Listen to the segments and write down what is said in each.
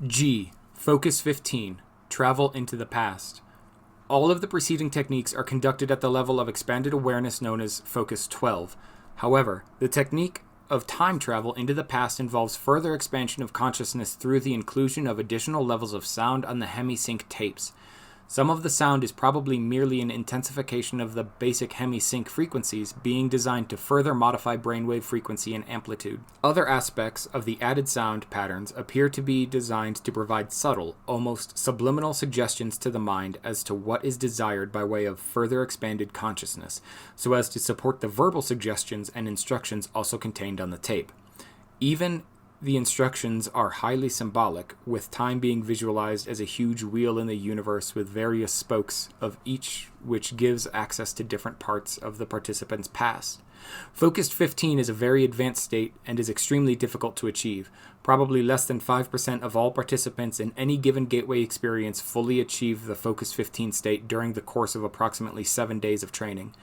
G. Focus 15. Travel into the past. All of the preceding techniques are conducted at the level of expanded awareness known as Focus 12. However, the technique of time travel into the past involves further expansion of consciousness through the inclusion of additional levels of sound on the Hemi-Sync tapes. Some of the sound is probably merely an intensification of the basic Hemi-Sync frequencies being designed to further modify brainwave frequency and amplitude. Other aspects of the added sound patterns appear to be designed to provide subtle, almost subliminal suggestions to the mind as to what is desired by way of further expanded consciousness, so as to support the verbal suggestions and instructions also contained on the tape. Even the instructions are highly symbolic, with time being visualized as a huge wheel in the universe with various spokes of each which gives access to different parts of the participant's past. Focused 15 is a very advanced state and is extremely difficult to achieve. Probably less than 5% of all participants in any given gateway experience fully achieve the Focus 15 state during the course of approximately 7 days of training.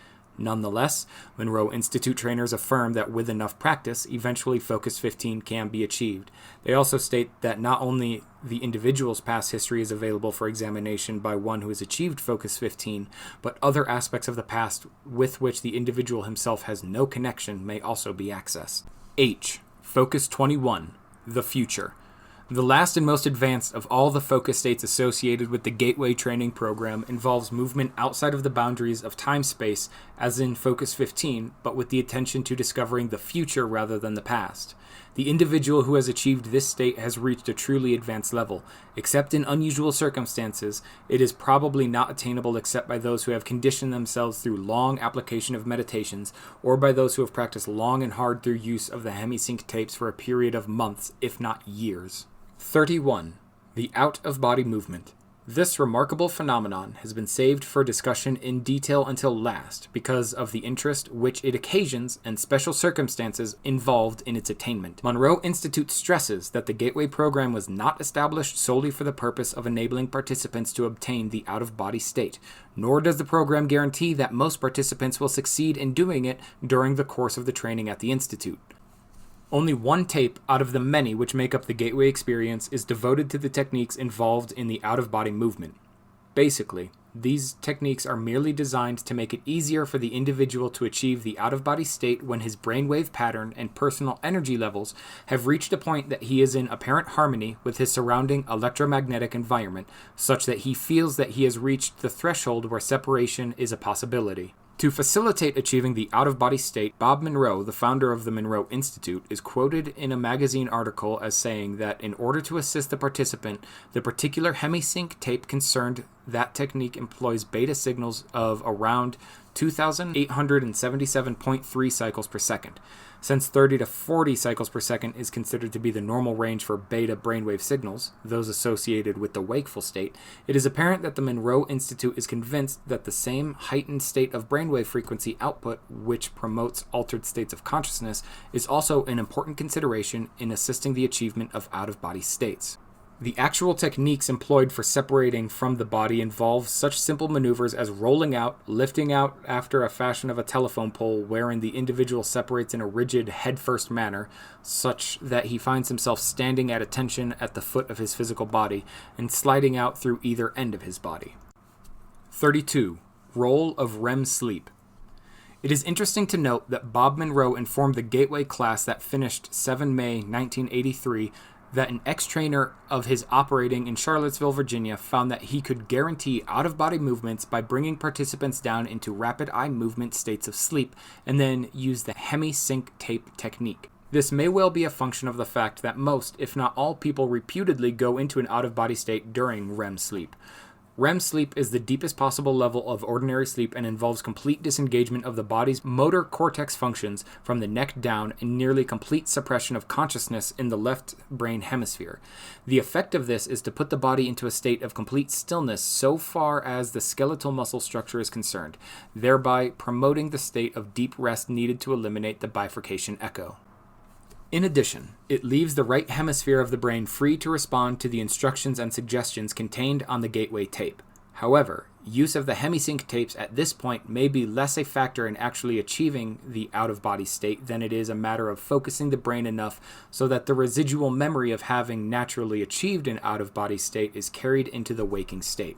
Nonetheless, Monroe Institute trainers affirm that with enough practice, eventually Focus 15 can be achieved. They also state that not only the individual's past history is available for examination by one who has achieved Focus 15, but other aspects of the past with which the individual himself has no connection may also be accessed. H. Focus 21. The Future. The last and most advanced of all the focus states associated with the Gateway training program involves movement outside of the boundaries of time-space, as in Focus 15, but with the attention to discovering the future rather than the past. The individual who has achieved this state has reached a truly advanced level. Except in unusual circumstances, it is probably not attainable except by those who have conditioned themselves through long application of meditations, or by those who have practiced long and hard through use of the Hemi-Sync tapes for a period of months, if not years. 31. The out-of-body movement. This remarkable phenomenon has been saved for discussion in detail until last because of the interest which it occasions and special circumstances involved in its attainment. Monroe Institute stresses that the Gateway program was not established solely for the purpose of enabling participants to obtain the out-of-body state, nor does the program guarantee that most participants will succeed in doing it during the course of the training at the Institute. Only one tape out of the many which make up the Gateway experience is devoted to the techniques involved in the out-of-body movement. Basically, these techniques are merely designed to make it easier for the individual to achieve the out-of-body state when his brainwave pattern and personal energy levels have reached a point that he is in apparent harmony with his surrounding electromagnetic environment, such that he feels that he has reached the threshold where separation is a possibility. To facilitate achieving the out-of-body state, Bob Monroe, the founder of the Monroe Institute, is quoted in a magazine article as saying that in order to assist the participant, the particular Hemi-Sync tape concerned that technique employs beta signals of around 2,877.3 cycles per second. Since 30 to 40 cycles per second is considered to be the normal range for beta brainwave signals, those associated with the wakeful state, it is apparent that the Monroe Institute is convinced that the same heightened state of brainwave frequency output, which promotes altered states of consciousness, is also an important consideration in assisting the achievement of out-of-body states. The actual techniques employed for separating from the body involve such simple maneuvers as rolling out, lifting out after a fashion of a telephone pole wherein the individual separates in a rigid head-first manner, such that he finds himself standing at attention at the foot of his physical body, and sliding out through either end of his body. 32. Role of REM sleep. It is interesting to note that Bob Monroe informed the Gateway class that finished 7 May 1983 that an ex-trainer of his operating in Charlottesville, Virginia, found that he could guarantee out-of-body movements by bringing participants down into rapid eye movement states of sleep and then use the Hemi-Sync tape technique. This may well be a function of the fact that most, if not all people reputedly go into an out-of-body state during REM sleep. REM sleep is the deepest possible level of ordinary sleep and involves complete disengagement of the body's motor cortex functions from the neck down and nearly complete suppression of consciousness in the left brain hemisphere. The effect of this is to put the body into a state of complete stillness so far as the skeletal muscle structure is concerned, thereby promoting the state of deep rest needed to eliminate the bifurcation echo. In addition, it leaves the right hemisphere of the brain free to respond to the instructions and suggestions contained on the Gateway tape. However, use of the Hemi-Sync tapes at this point may be less a factor in actually achieving the out-of-body state than it is a matter of focusing the brain enough so that the residual memory of having naturally achieved an out-of-body state is carried into the waking state.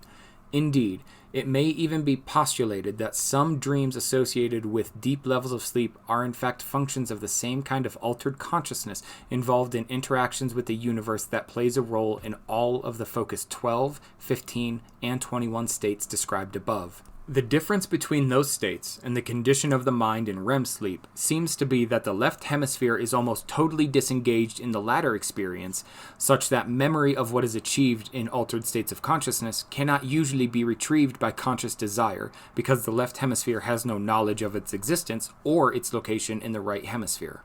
Indeed, it may even be postulated that some dreams associated with deep levels of sleep are in fact functions of the same kind of altered consciousness involved in interactions with the universe that plays a role in all of the focus 12, 15, and 21 states described above. The difference between those states and the condition of the mind in REM sleep seems to be that the left hemisphere is almost totally disengaged in the latter experience, such that memory of what is achieved in altered states of consciousness cannot usually be retrieved by conscious desire because the left hemisphere has no knowledge of its existence or its location in the right hemisphere.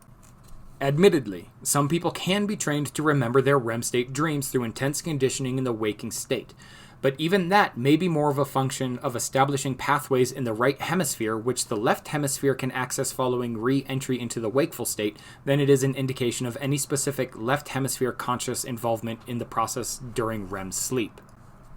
Admittedly, some people can be trained to remember their REM state dreams through intense conditioning in the waking state. But even that may be more of a function of establishing pathways in the right hemisphere which the left hemisphere can access following re-entry into the wakeful state than it is an indication of any specific left hemisphere conscious involvement in the process during REM sleep.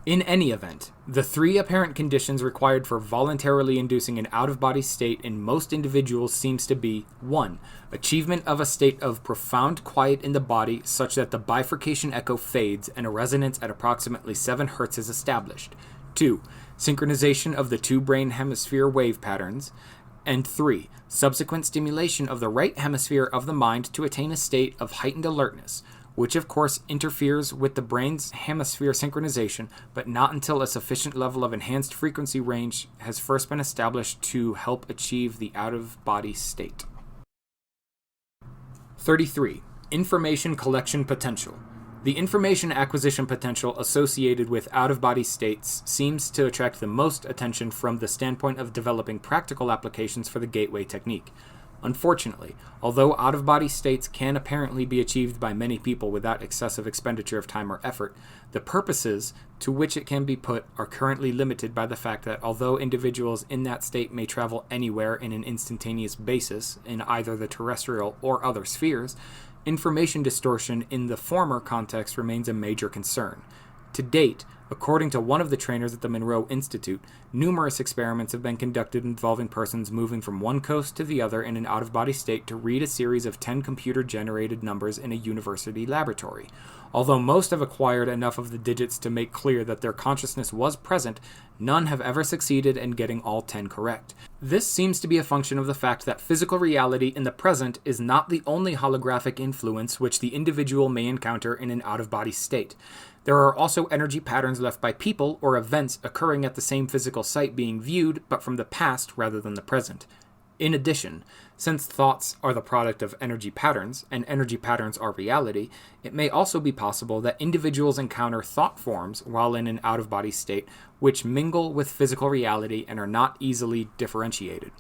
In any event, the three apparent conditions required for voluntarily inducing an out-of-body state in most individuals seems to be 1. Achievement of a state of profound quiet in the body such that the bifurcation echo fades and a resonance at approximately 7 Hz is established. 2. Synchronization of the two brain hemisphere wave patterns. And 3. Subsequent stimulation of the right hemisphere of the mind to attain a state of heightened alertness, which of course interferes with the brain's hemisphere synchronization, but not until a sufficient level of enhanced frequency range has first been established to help achieve the out-of-body state. 33. Information collection potential. The information acquisition potential associated with out-of-body states seems to attract the most attention from the standpoint of developing practical applications for the gateway technique. Unfortunately, although out-of-body states can apparently be achieved by many people without excessive expenditure of time or effort, the purposes to which it can be put are currently limited by the fact that although individuals in that state may travel anywhere in an instantaneous basis in either the terrestrial or other spheres, information distortion in the former context remains a major concern. To date, according to one of the trainers at the Monroe Institute, numerous experiments have been conducted involving persons moving from one coast to the other in an out-of-body state to read a series of 10 computer-generated numbers in a university laboratory. Although most have acquired enough of the digits to make clear that their consciousness was present, none have ever succeeded in getting all 10 correct. This seems to be a function of the fact that physical reality in the present is not the only holographic influence which the individual may encounter in an out-of-body state. There are also energy patterns left by people or events occurring at the same physical site being viewed, but from the past rather than the present. In addition, since thoughts are the product of energy patterns, and energy patterns are reality, it may also be possible that individuals encounter thought forms while in an out-of-body state which mingle with physical reality and are not easily differentiated.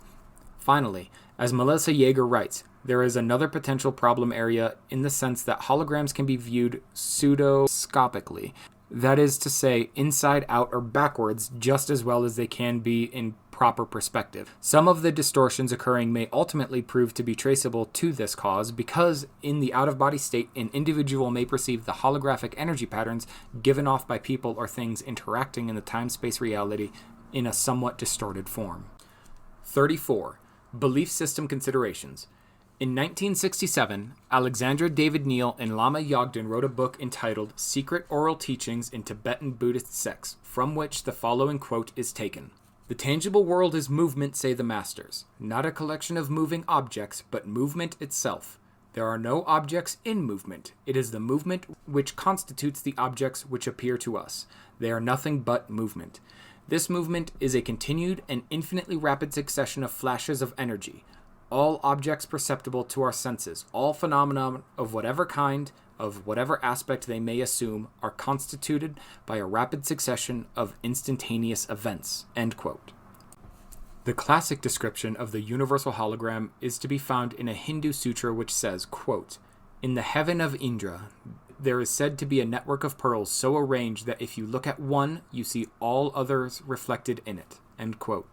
Finally, as Melissa Yeager writes, there is another potential problem area in the sense that holograms can be viewed pseudoscopically, that is to say, inside out or backwards, just as well as they can be in proper perspective. Some of the distortions occurring may ultimately prove to be traceable to this cause because in the out-of-body state, an individual may perceive the holographic energy patterns given off by people or things interacting in the time-space reality in a somewhat distorted form. 34. Belief system considerations. In 1967, Alexandra David Neal and Lama Yogden wrote a book entitled Secret Oral Teachings in Tibetan Buddhist Sects, from which the following quote is taken. "The tangible world is movement, say the masters, not a collection of moving objects, but movement itself. There are no objects in movement. It is the movement which constitutes the objects which appear to us. They are nothing but movement. This movement is a continued and infinitely rapid succession of flashes of energy. All objects perceptible to our senses, all phenomena of whatever kind, of whatever aspect they may assume, are constituted by a rapid succession of instantaneous events." End quote. The classic description of the universal hologram is to be found in a Hindu sutra which says, quote, "In the heaven of Indra, there is said to be a network of pearls so arranged that if you look at one, you see all others reflected in it." End quote.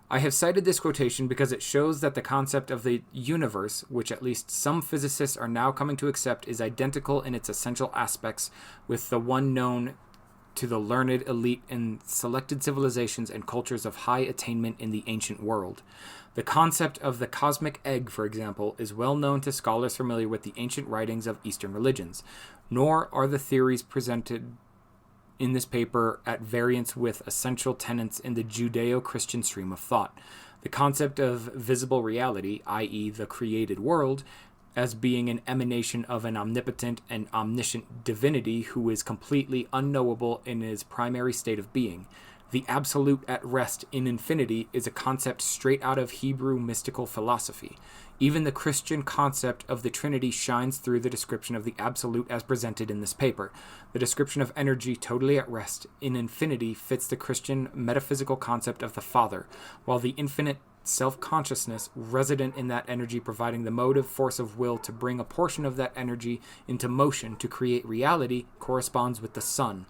I have cited this quotation because it shows that the concept of the universe, which at least some physicists are now coming to accept, is identical in its essential aspects with the one known to the learned elite in selected civilizations and cultures of high attainment in the ancient world. The concept of the cosmic egg, for example, is well known to scholars familiar with the ancient writings of Eastern religions, nor are the theories presented in this paper at variance with essential tenets in the Judeo-Christian stream of thought. The concept of visible reality, i.e. the created world, as being an emanation of an omnipotent and omniscient divinity who is completely unknowable in his primary state of being. The absolute at rest in infinity is a concept straight out of Hebrew mystical philosophy. Even the Christian concept of the Trinity shines through the description of the absolute as presented in this paper. The description of energy totally at rest in infinity fits the Christian metaphysical concept of the Father, while the infinite self-consciousness resident in that energy providing the motive force of will to bring a portion of that energy into motion to create reality corresponds with the Son.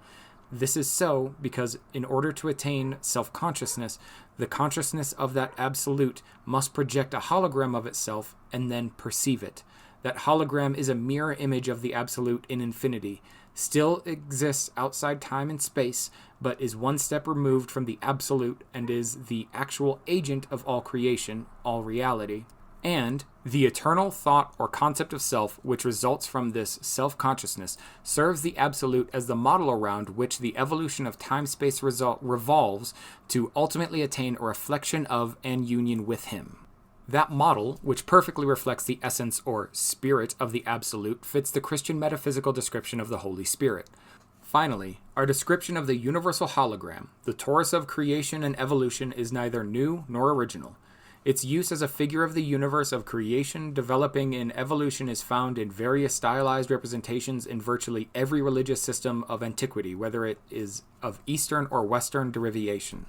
This is so because in order to attain self-consciousness, the consciousness of that absolute must project a hologram of itself and then perceive it. That hologram is a mirror image of the absolute in infinity, still exists outside time and space, but is one step removed from the absolute and is the actual agent of all creation, all reality. And the eternal thought or concept of self, which results from this self-consciousness, serves the absolute as the model around which the evolution of time-space revolves to ultimately attain a reflection of and union with him. That model, which perfectly reflects the essence or spirit of the absolute, fits the Christian metaphysical description of the Holy Spirit. Finally, our description of the universal hologram, the torus of creation and evolution, is neither new nor original. Its use as a figure of the universe of creation, developing, and evolution is found in various stylized representations in virtually every religious system of antiquity, whether it is of Eastern or Western derivation.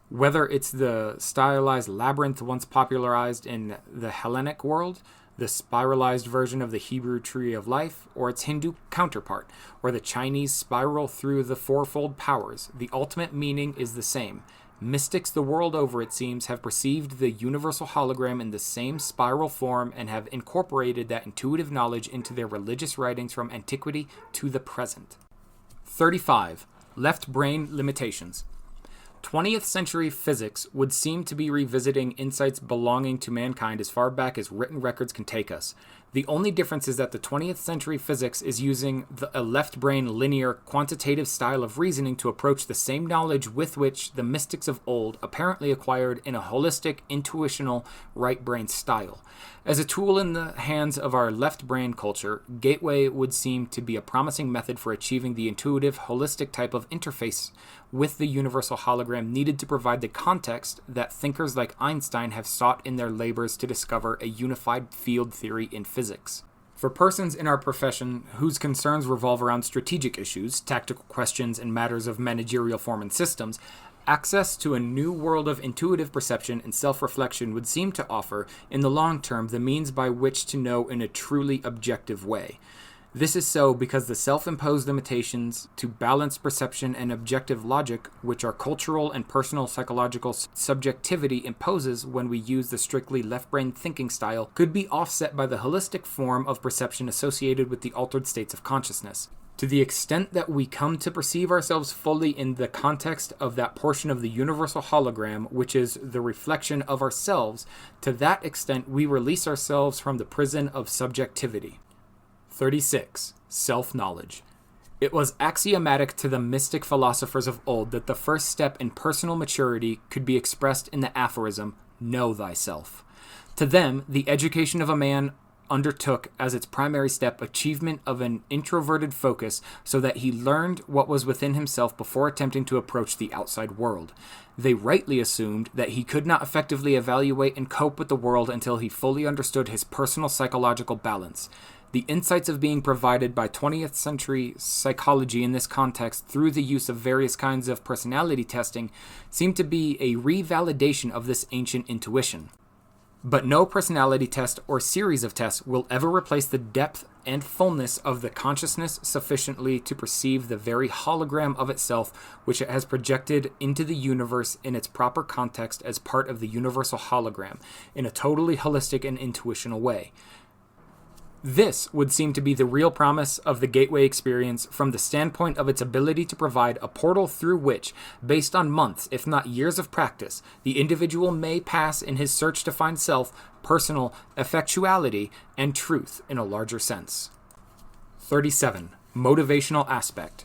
Whether it's the stylized labyrinth once popularized in the Hellenic world, the spiralized version of the Hebrew tree of life, or its Hindu counterpart, or the Chinese spiral through the fourfold powers, the ultimate meaning is the same. Mystics the world over, it seems, have perceived the universal hologram in the same spiral form and have incorporated that intuitive knowledge into their religious writings from antiquity to the present. 35. Left brain limitations. 20th century physics would seem to be revisiting insights belonging to mankind as far back as written records can take us. The only difference is that the 20th century physics is using a left brain linear quantitative style of reasoning to approach the same knowledge with which the mystics of old apparently acquired in a holistic, intuitional, right brain style. As a tool in the hands of our left brain culture, Gateway would seem to be a promising method for achieving the intuitive, holistic type of interface with the universal hologram needed to provide the context that thinkers like Einstein have sought in their labors to discover a unified field theory in physics. For persons in our profession whose concerns revolve around strategic issues, tactical questions, and matters of managerial form and systems, access to a new world of intuitive perception and self-reflection would seem to offer, in the long term, the means by which to know in a truly objective way. This is so because the self-imposed limitations to balanced perception and objective logic, which our cultural and personal psychological subjectivity imposes when we use the strictly left-brain thinking style, could be offset by the holistic form of perception associated with the altered states of consciousness. To the extent that we come to perceive ourselves fully in the context of that portion of the universal hologram, which is the reflection of ourselves, to that extent we release ourselves from the prison of subjectivity. 36. Self-knowledge. It was axiomatic to the mystic philosophers of old that the first step in personal maturity could be expressed in the aphorism, "Know thyself." To them, the education of a man undertook as its primary step achievement of an introverted focus so that he learned what was within himself before attempting to approach the outside world. They rightly assumed that he could not effectively evaluate and cope with the world until he fully understood his personal psychological balance. The insights of being provided by 20th century psychology in this context through the use of various kinds of personality testing seem to be a revalidation of this ancient intuition. But no personality test or series of tests will ever replace the depth and fullness of the consciousness sufficiently to perceive the very hologram of itself which it has projected into the universe in its proper context as part of the universal hologram, in a totally holistic and intuitional way. This would seem to be the real promise of the gateway experience from the standpoint of its ability to provide a portal through which, based on months, if not years of practice, the individual may pass in his search to find self, personal effectuality, and truth in a larger sense. 37. Motivational aspect.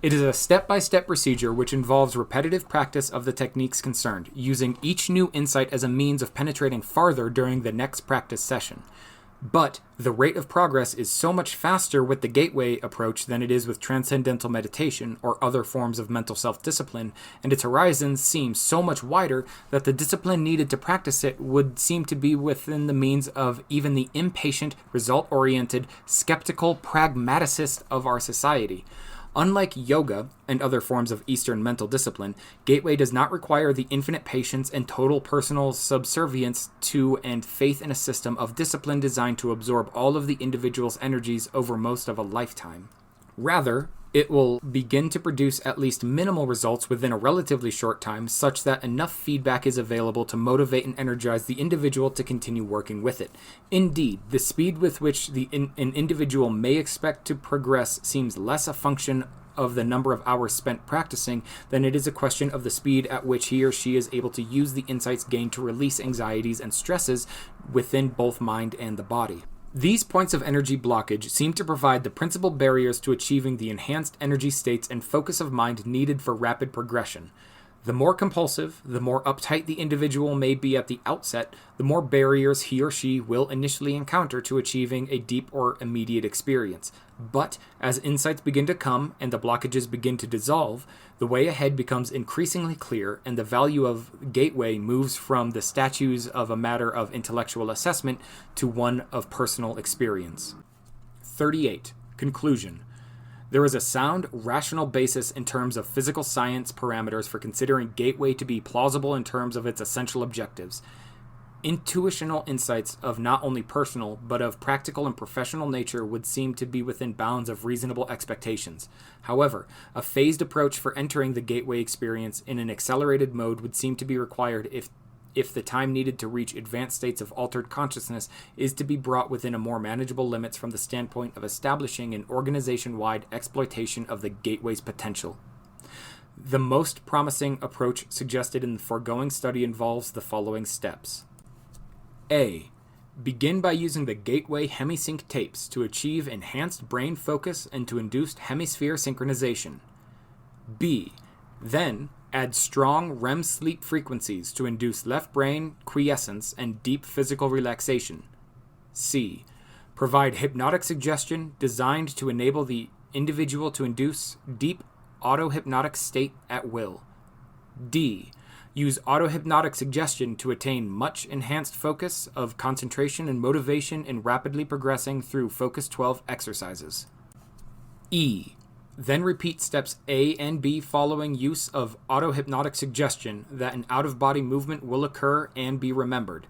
It is a step-by-step procedure which involves repetitive practice of the techniques concerned, using each new insight as a means of penetrating farther during the next practice session. But the rate of progress is so much faster with the gateway approach than it is with transcendental meditation or other forms of mental self-discipline, and its horizons seem so much wider that the discipline needed to practice it would seem to be within the means of even the impatient, result-oriented, skeptical pragmaticist of our society. Unlike yoga and other forms of Eastern mental discipline, gateway does not require the infinite patience and total personal subservience to and faith in a system of discipline designed to absorb all of the individual's energies over most of a lifetime. Rather, it will begin to produce at least minimal results within a relatively short time, such that enough feedback is available to motivate and energize the individual to continue working with it. Indeed, the speed with which an individual may expect to progress seems less a function of the number of hours spent practicing than it is a question of the speed at which he or she is able to use the insights gained to release anxieties and stresses within both mind and the body. These points of energy blockage seem to provide the principal barriers to achieving the enhanced energy states and focus of mind needed for rapid progression. The more compulsive, the more uptight the individual may be at the outset, the more barriers he or she will initially encounter to achieving a deep or immediate experience. But as insights begin to come and the blockages begin to dissolve, the way ahead becomes increasingly clear, and the value of gateway moves from the statues of a matter of intellectual assessment to one of personal experience. 38. Conclusion. There is a sound, rational basis in terms of physical science parameters for considering gateway to be plausible in terms of its essential objectives. Intuitional insights of not only personal, but of practical and professional nature would seem to be within bounds of reasonable expectations. However, a phased approach for entering the gateway experience in an accelerated mode would seem to be required if the time needed to reach advanced states of altered consciousness is to be brought within a more manageable limits from the standpoint of establishing an organization-wide exploitation of the gateway's potential. The most promising approach suggested in the foregoing study involves the following steps. A. Begin by using the gateway Hemi-Sync tapes to achieve enhanced brain focus and to induce hemisphere synchronization. B. Then, add strong REM sleep frequencies to induce left brain quiescence and deep physical relaxation. C. Provide hypnotic suggestion designed to enable the individual to induce deep auto-hypnotic state at will. D. Use auto-hypnotic suggestion to attain much enhanced focus of concentration and motivation in rapidly progressing through Focus 12 exercises. E. Then repeat steps A and B following use of auto-hypnotic suggestion that an out-of-body movement will occur and be remembered.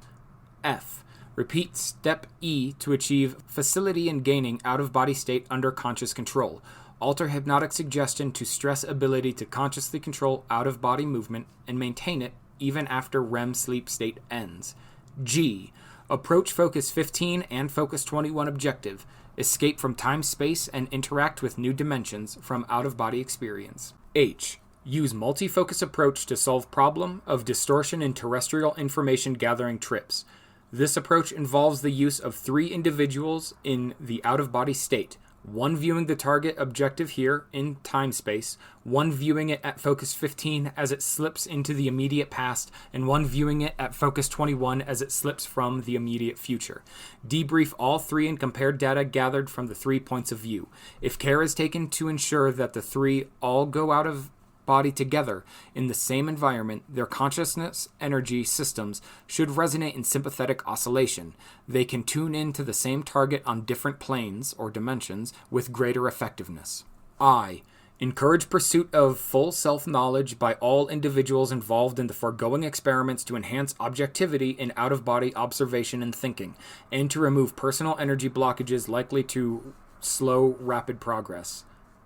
F. Repeat step E to achieve facility in gaining out-of-body state under conscious control. Alter hypnotic suggestion to stress ability to consciously control out-of-body movement and maintain it even after REM sleep state ends. G. Approach Focus 15 and Focus 21 objective. Escape from time-space and interact with new dimensions from out-of-body experience. H. Use multi-focus approach to solve problem of distortion in terrestrial information gathering trips. This approach involves the use of 3 individuals in the out-of-body state. 1 viewing the target objective here in time-space, 1 viewing it at Focus 15 as it slips into the immediate past, and 1 viewing it at Focus 21 as it slips from the immediate future. Debrief all 3 and compare data gathered from the 3 points of view. If care is taken to ensure that the 3 all go out of body together in the same environment, their consciousness energy systems should resonate in sympathetic oscillation. They can tune in to the same target on different planes or dimensions with greater effectiveness. I. Encourage pursuit of full self-knowledge by all individuals involved in the foregoing experiments to enhance objectivity in out-of-body observation and thinking, and to remove personal energy blockages likely to slow rapid progress.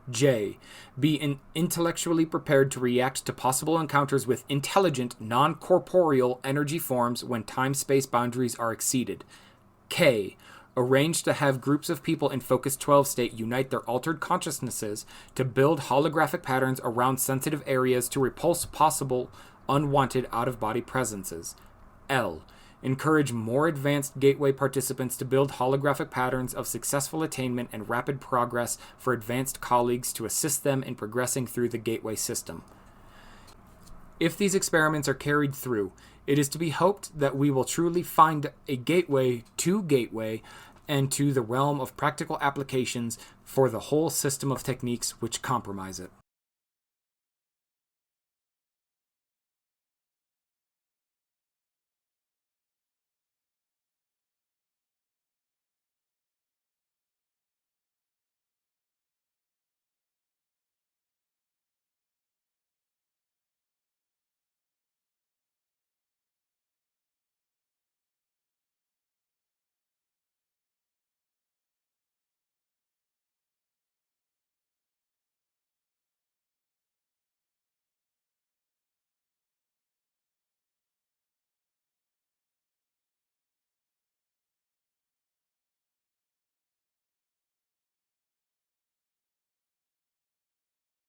J. Be intellectually prepared to react to possible encounters with intelligent, non-corporeal energy forms when time-space boundaries are exceeded. K. Arrange to have groups of people in Focus 12 state unite their altered consciousnesses to build holographic patterns around sensitive areas to repulse possible unwanted out-of-body presences. L. Encourage more advanced gateway participants to build holographic patterns of successful attainment and rapid progress for advanced colleagues to assist them in progressing through the gateway system. If these experiments are carried through, it is to be hoped that we will truly find a gateway and to the realm of practical applications for the whole system of techniques which comprise it.